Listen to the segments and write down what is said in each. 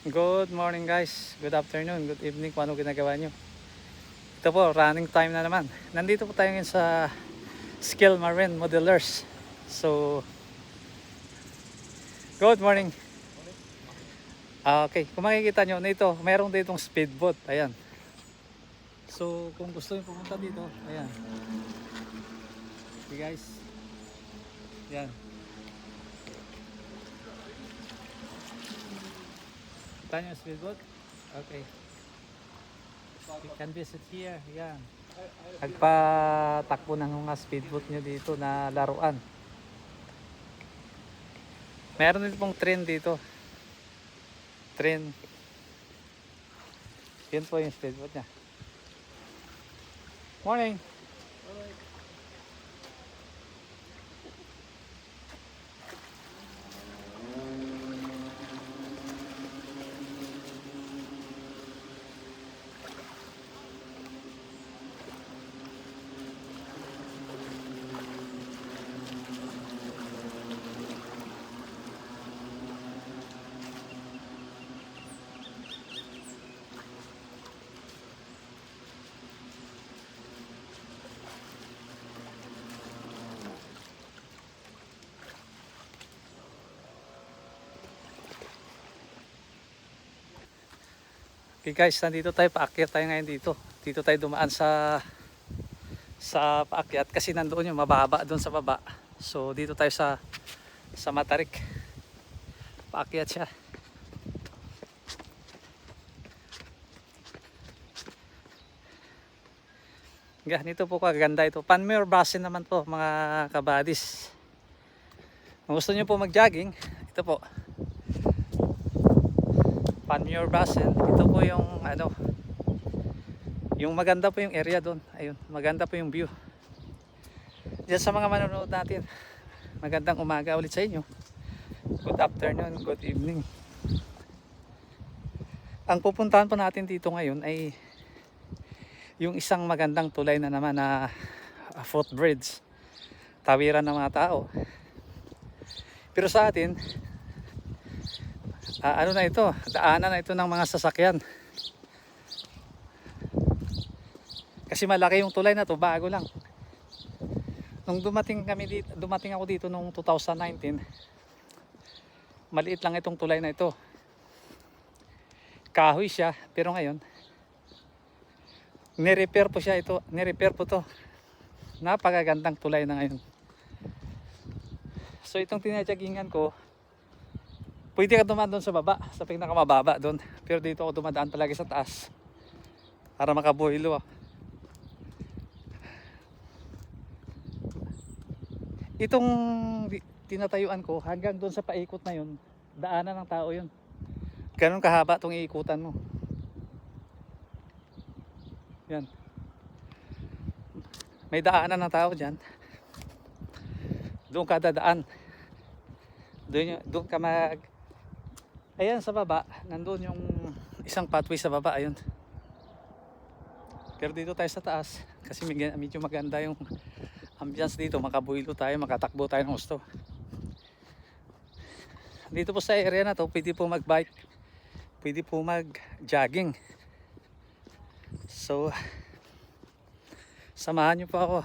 Good morning guys, good afternoon, good evening kung ano ginagawa nyo. Ito po, running time na naman. Nandito po tayo ngayon sa Skill Marine Modelers. So, good morning. Okay, kung makikita nyo nito, mayroong ditong speedboat. Ayan. So, kung gusto nyo pumunta dito, ayan. Okay guys. Ayan. Kita nyo yung speedboat? Okay. You can visit here. Ayan. Nagpatakbo ng mga speedboat nyo dito na laruan. Meron din pong train dito. Train. Yun po yung speedboat niya. Morning. Okay guys, nandito tayo, paakyat tayo ngayon dito. Dito tayo dumaan sa paakyat kasi nandoon yung mababa doon sa baba. So dito tayo sa Matarik. Paakyat siya. Ganito po kaganda ito. Panmure Basin naman po mga kabadis. Kung gusto nyo po mag-jogging, ito po. Panmure Basin. Ito po yung ano, yung maganda po yung area doon. Ayun, maganda po yung view. Diyan sa mga manonood natin, magandang umaga ulit sa inyo. Good afternoon, good evening. Ang pupuntahan po natin dito ngayon ay yung isang magandang tulay na naman na footbridge. Tawiran ng mga tao. Pero sa atin, ano na ito, daanan na ito ng mga sasakyan. Kasi malaki yung tulay na to, bago lang. Nung dumating ako dito nung 2019, maliit lang itong tulay na ito. Kahoy siya, pero ngayon ni-repair po siya ito, ni-repair po to. Napakagandang tulay na ngayon. So itong tinatyagingan ko, pwede ka dumaan doon sa baba, sa pinakamababa doon. Pero dito ako dumadaan palagi sa taas para makabuhilo. Itong tinatayuan ko hanggang doon sa paikot na yun, daanan ng tao yun. Ganun kahaba itong iikutan mo. Yan. May daanan ng tao dyan. Doon ka dadaan. Doon ka mag... Ayan sa baba, nandun yung isang pathway sa baba, ayun. Pero dito tayo sa taas, kasi medyo maganda yung ambience dito, makabuhilo tayo, makatakbo tayo ng gusto. Dito po sa area na to, pwede po mag-bike, pwede po mag-jogging. So, samahan nyo po ako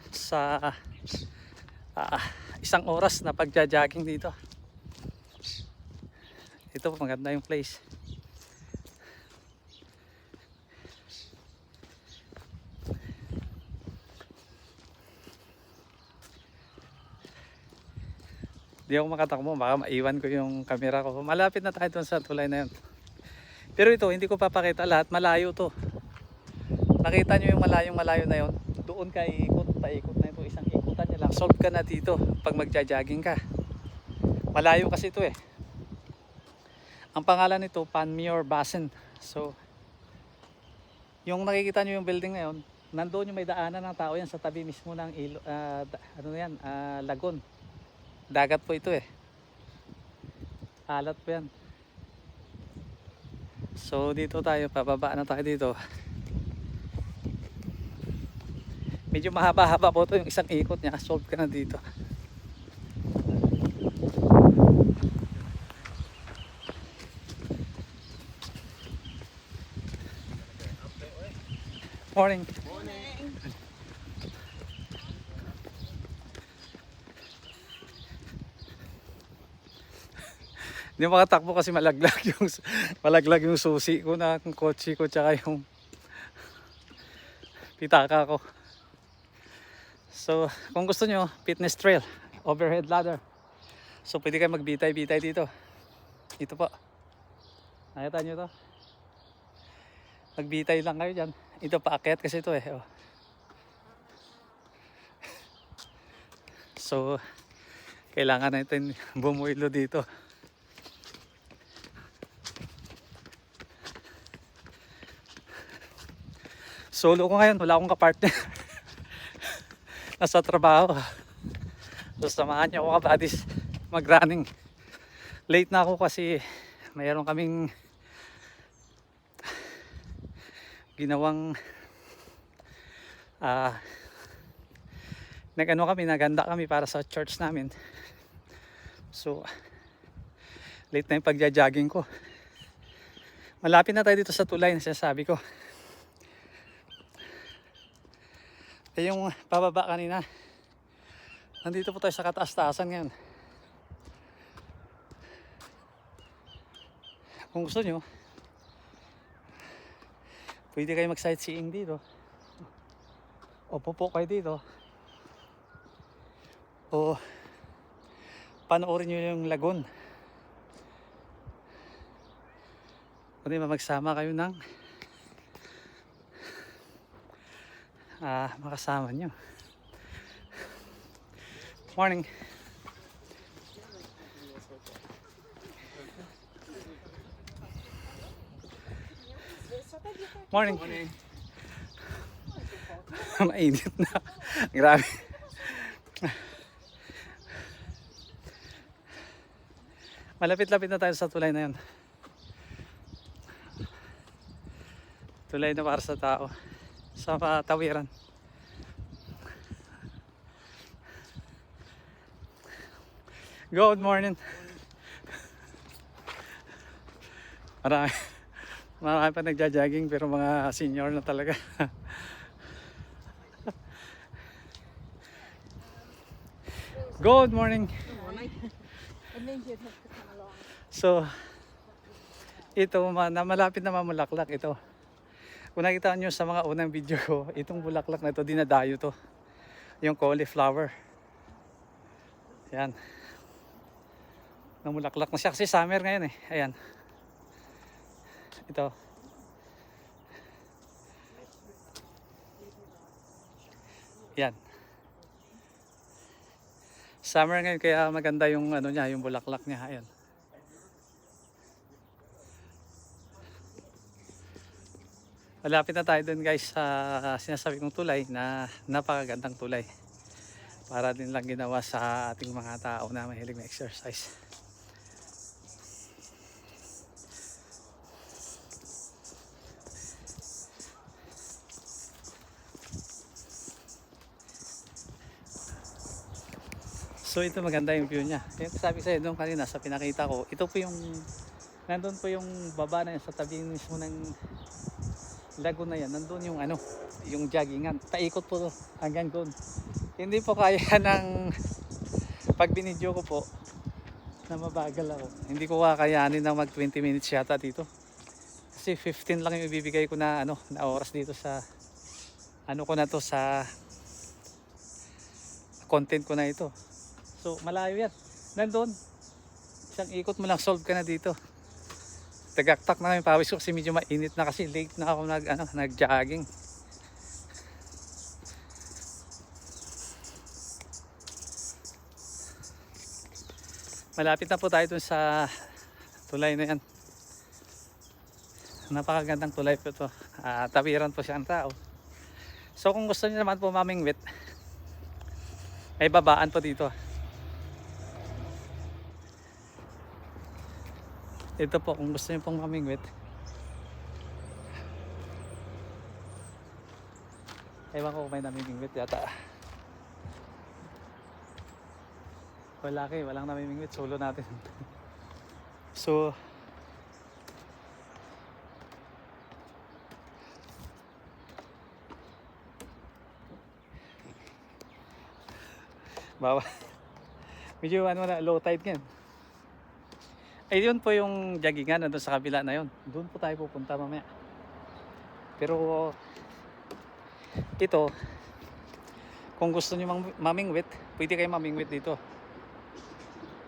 sa isang oras na pagja-jogging dito. Ito po, maganda yung place. Di ako makatakbo, baka maiwan ko yung camera ko. Malapit na tayo doon sa tulay na yun. Pero ito, hindi ko papakita lahat, malayo to. Nakita nyo yung malayo na yun, doon ka iikot, paikot na ito, isang ikutan nyo lang, solve ka na dito pag magja-jogging ka. Malayo kasi ito eh. Ang pangalan nito, Panmure Basin. So, yung nakikita nyo yung building na yun, nandoon yung may daanan ng tao yan sa tabi mismo ng lagon. Dagat po ito eh. Alat po yan. So dito tayo, pababa na tayo dito. Medyo mahaba-haba po ito yung isang ikot niya. Solve ka na dito. Morning. Hindi makatakbo kasi malaglag yung susi ko na yung kotse ko tsaka yung pitaka ko. So, kung gusto nyo, fitness trail, overhead ladder. So, pwede kayo magbitay-bitay dito. Ito po. Nakita nyo to? Magbitay lang kayo dyan. Ito paakyat kasi ito eh. Oh. So, kailangan natin bumuilo dito. Solo ko ngayon, wala akong kapartner. Nasa trabaho. So, samahan niyo ako kabadis mag-running. Late na ako kasi mayroon kaming ginawang naganda kami para sa church namin. So, late na yung pagja-jogging ko. Malapit na tayo dito sa tulay na sinasabi ko. Yung pababa kanina, nandito po tayo sa kataas-taasan ngayon. Kung gusto nyo, pwede kayo mag-sightseeing dito. O pupo kayo dito. O panoorin nyo yung lagoon. O di ba magsama kayo ng makasama nyo. Morning. Morning. Mainit na. Grabe. Malapit-lapit na tayo sa tulay na yun. Tulay na para sa tao. Sa tawiran. Good morning. Marami pa nagja-jogging pero mga senior na talaga. Good morning. So, ito na malapit na mamulaklak ito. Kung nakita nyo sa mga unang video ko, itong bulaklak na ito, dinadayo to. Yung cauliflower. Yan. Namulaklak na siya kasi summer ngayon eh. Ayan. Ito. Yan. Summer ngayon kaya maganda yung ano niya, yung bulaklak niya. Ayan. Malapit na tayo dun guys sa sinasabi kong tulay na napakagandang tulay. Para din lang ginawa sa ating mga tao na mahilig na exercise. So ito maganda yung view niya. Yung sabi sa'yo doon kanina sa pinakita ko, ito po yung nandun po yung baba na yun sa tabi mismo ng lagoon na yan. Nandun yung ano, yung joggingan. Paikot po hanggang doon. Hindi po kaya ng pag binidyo ko po na mabagal ako. Hindi ko kakayanin na mag 20 minutes yata dito. Kasi 15 lang yung ibibigay ko na ano, na oras dito sa ano ko na to, sa content ko na ito. So malayo yan. Nandun. Isang ikot mo lang, solve ka na dito. Tagaktak na yung pawis ko kasi medyo mainit na kasi late na ako nag-jogging. Malapit na po tayo dun sa tulay na yan. Napakagandang tulay po ito. Tawiran po siya ang tao. So kung gusto niyo naman po mamingwit, may babaan po dito. Ito po kung gusto niyo pong mamingwit. Ewan ko kung may namimingwit yata. Walang namimingwit, solo natin. So Bawa. Medyo ano na, low tide ngayon. Ay yun po yung joggingan nandun sa kabila na yun. Doon po tayo pupunta mamaya. Pero ito, kung gusto nyo mamingwit, pwede kayo mamingwit dito.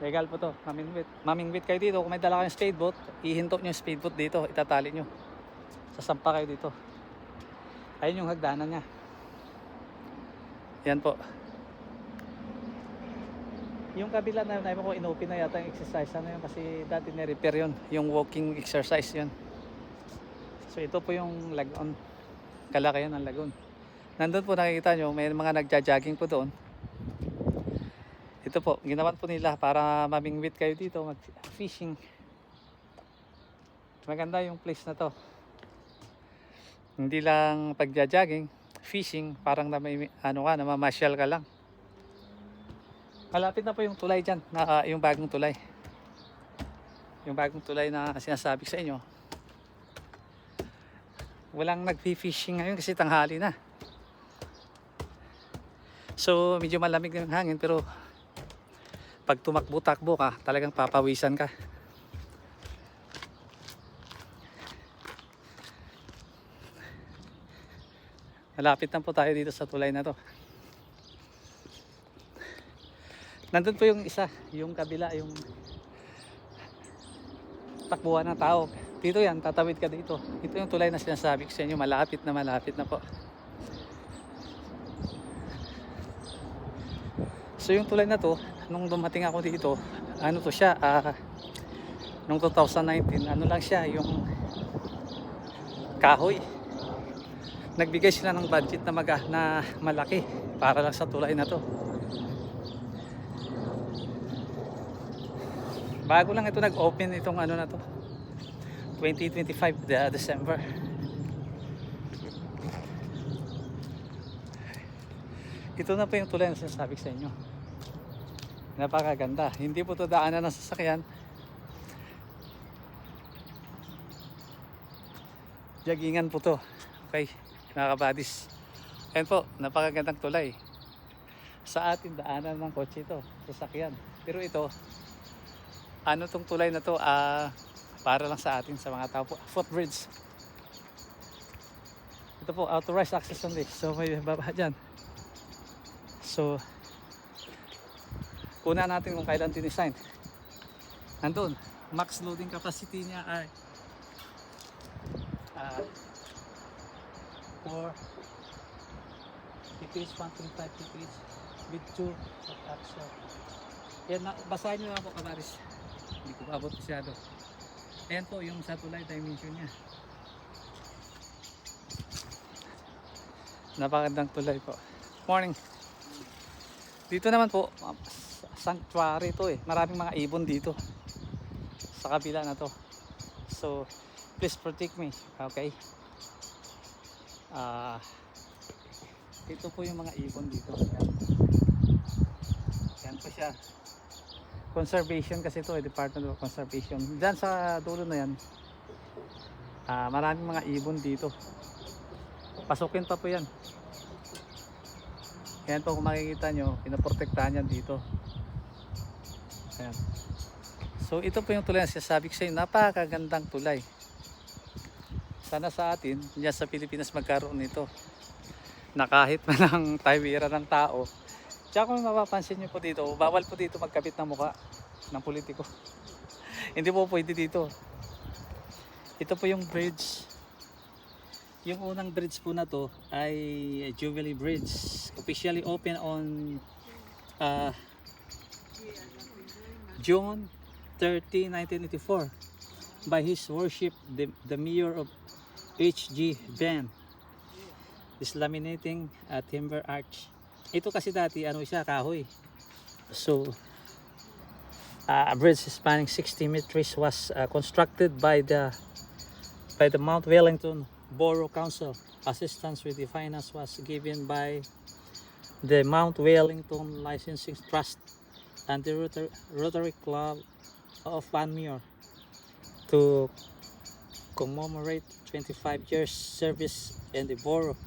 Legal po to, mamingwit. Mamingwit kayo dito. Kung may dala kayong speedboat, ihinto nyo yung speedboat dito, itatali nyo. Sasampa kayo dito. Ayun yung hagdanan niya. Yan po. Yung kabila na yun, ko inopen na yata yung exercise na yun kasi dati na-repair yun. Yung walking exercise yun. So ito po yung lagoon. Kalakayan ng lagoon. Nandun po nakikita nyo, may mga nagja-jogging po doon. Ito po, ginawan po nila para mamingwit kayo dito, mag-fishing. Maganda yung place na to. Hindi lang pagja-jogging, fishing, parang na may, ano ka, namamasyal ka lang. Malapit na po yung tulay dyan, yung bagong tulay. Yung bagong tulay na sinasabi sa inyo. Walang nag-fishing ngayon kasi tanghali na. So medyo malamig yung hangin pero pag tumakbo-takbo ka, talagang papawisan ka. Malapit na po tayo dito sa tulay na to. Nandun po yung isa, yung kabila, yung takbuhan ng tao. Dito yan, tatawid ka dito. Ito yung tulay na sinasabi ko sa inyo, malapit na po. So yung tulay na to, nung dumating ako dito, ano to siya, nung 2019, ano lang siya, yung kahoy. Nagbigay sila ng budget na malaki para lang sa tulay na to. Bago lang ito nag-open itong ano na to, 2025 December. Ito na po yung tulay na sinasabi ko sa inyo. Napakaganda. Hindi po ito daanan ng sasakyan. Joggingan po to. Okay, mga kabadis. Ayan po, napakagandang tulay. Sa atin daanan ng kotse ito, sasakyan. Pero ito, ano tong tulay na to, para lang sa atin, sa mga tao po, footbridge. Ito po, authorized access only. So may baba dyan. So kuna natin kung kailan tinisign. Nandun, max loading capacity niya ay 4 TPH, 1.5 TPH with 2 action. Yan, basahin nyo lang po kabaris. Hindi ko abot masyado. Ayan po yung sa tulay dimension niya. Napakagandang tulay po. Morning. Dito naman po, sanctuary to eh. Maraming mga ibon dito sa kabila na to. So please protect me. Okay. Ito po yung mga ibon dito. Yan po siya. Conservation kasi ito eh, Department of Conservation. Diyan sa dulo na yan, maraming mga ibon dito. Pasukin pa po yan. Ayan po, kung makikita nyo, pinaprotektahan yan dito. Ayan. So ito po yung tulay na sinasabi ko sa inyo, napakagandang tulay. Sana sa atin, dyan sa Pilipinas magkaroon nito, na kahit malang taywira ng tao. Tsaka kung mapapansin nyo po dito, bawal po dito magkabit ng mukha ng politiko. Hindi po pwede dito. Ito po yung bridge. Yung unang bridge po na to ay Jubilee Bridge. Officially open on June 30, 1984 by His Worship the Mayor of H.G. Ben. This laminating timber arch. Ito kasi dati ano siya, kahoy. So a bridge spanning 60 meters was constructed by the Mount Wellington Borough Council. Assistance with the finance was given by the Mount Wellington Licensing Trust and the Rotary Club of Panmure to commemorate 25 years service in the borough.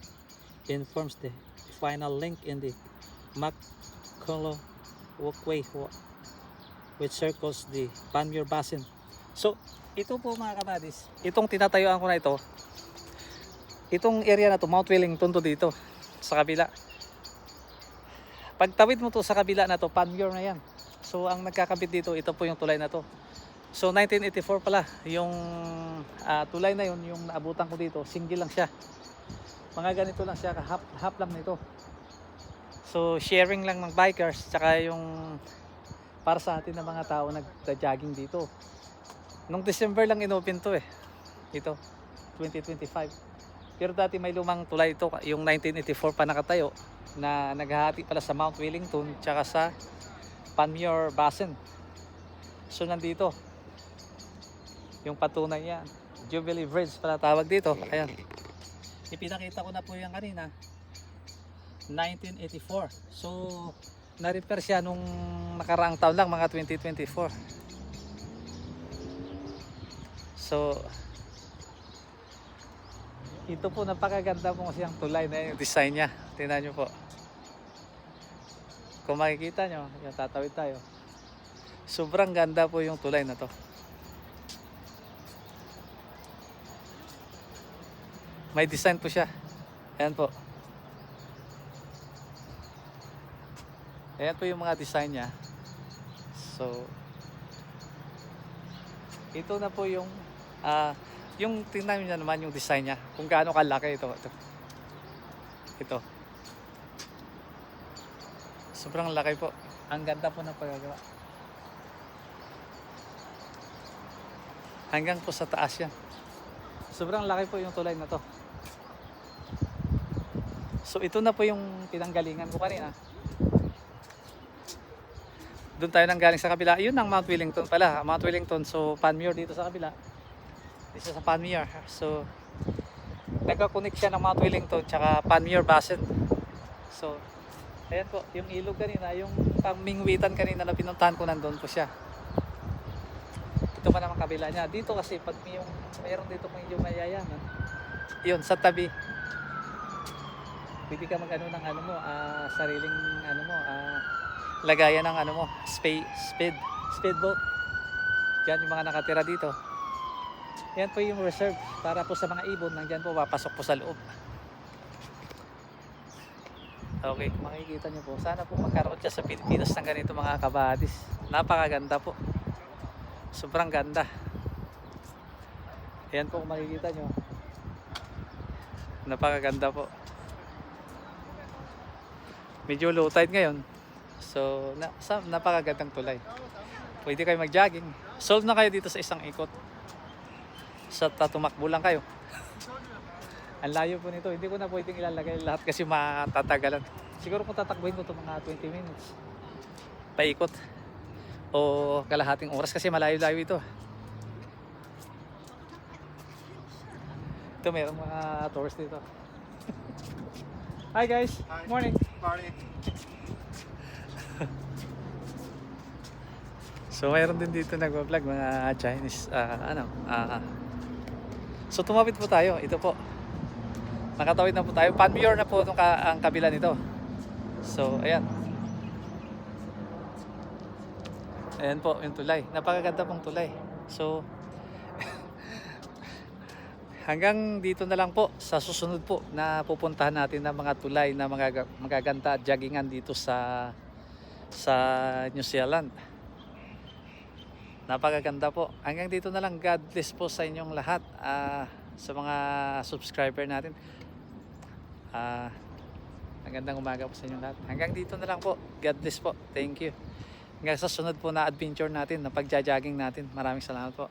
Informs the final link in the McCullough walkway which circles the Panmure Basin. So ito po mga kabadis, itong tinatayuan ko na ito, itong area na to, Mount Wellington to dito sa kabila. Pagtawid mo to sa kabila na to, Panmure na yan. So ang nagkakabit dito, ito po yung tulay na to. So 1984 pala yung tulay na yun, yung naabutan ko dito, single lang siya. Mga ganito lang siya, half lang nito. So sharing lang ng bikers, tsaka yung para sa atin na mga tao nagja-jogging dito. Nung December lang inopen to ito 2025. Pero dati may lumang tulay ito, yung 1984 pa nakatayo, na naghahati pala sa Mount Wellington tsaka sa Panmure Basin. So nandito yung patunay yan, Jubilee Bridge pala tawag dito. Ayan, ipinakita ko na po yan kanina, 1984. So na-repair siya nung nakaraang taon lang, mga 2024. So ito po, napakaganda po kasi ang tulay na yung design niya. Tingnan nyo po. Kung makikita nyo, yung tatawid tayo. Sobrang ganda po yung tulay na to. May design po siya. Ayan po. Ayan po yung mga design niya. So ito na po yung yung tingnan niyo naman yung design niya, kung gaano kalaki ito. Ito. Sobrang laki po. Ang ganda po ng paggawa. Hanggang po sa taas yan. Sobrang laki po yung tulay na to. So ito na po yung pinanggalingan ko kanina. Doon tayo nang galing sa kabila. Yun ang Mount Wellington pala. Mount Wellington. So Panmure dito sa kabila. Dito sa Panmure. So nagka-connect siya ng Mount Wellington tsaka Panmure Basin. So ayan po, yung ilog kanina, yung pangmingwitan kanina na pinuntahan ko, nandun po siya. Ito pa naman kabila niya. Dito kasi pag yung mayroon dito medyo mayayaman, yun sa tabi, pwede ka mag-ano ng ano mo, sariling ano mo, lagayan ng ano mo, speedboat. Diyan yung mga nakatira dito. Yan po yung reserve para po sa mga ibon. Nandyan po, papasok po sa loob. Okay, makikita nyo po. Sana po magkaroon siya sa Pilipinas ng ganito mga kabadis. Napakaganda po. Sobrang ganda. Ayan po kung makikita nyo. Napakaganda po. Medyo low tide ngayon. So, napakagandang tulay. Pwede kayo mag-jogging. Solve na kayo dito sa isang ikot. Sa tumakbo lang kayo. Ang layo po nito. Hindi ko na pwedeng ilalagay lahat kasi matatagalan. Siguro kung tatakbuhin ko ito mga 20 minutes. Paikot. O kalahating oras kasi malayo-layo ito. Ito mayroong mga tours dito. Hi guys. Hi. Morning. Morning. So mayroon din dito nagwa-vlog mga Chinese so tumawid po tayo. Ito po. Nakatawid na po tayo. Panmure na po ang kabila nito. So ayan. Ayan po yung tulay. Napakaganda pong tulay. So hanggang dito na lang po sa susunod po na pupuntahan natin ng mga tulay na magaganda at joggingan dito sa New Zealand. Napakaganda po. Hanggang dito na lang. God bless po sa inyong lahat, sa mga subscriber natin. Magandang umaga po sa inyong lahat. Hanggang dito na lang po. God bless po. Thank you. Hanggang sa sunod po na adventure natin, na pagja-jogging natin. Maraming salamat po.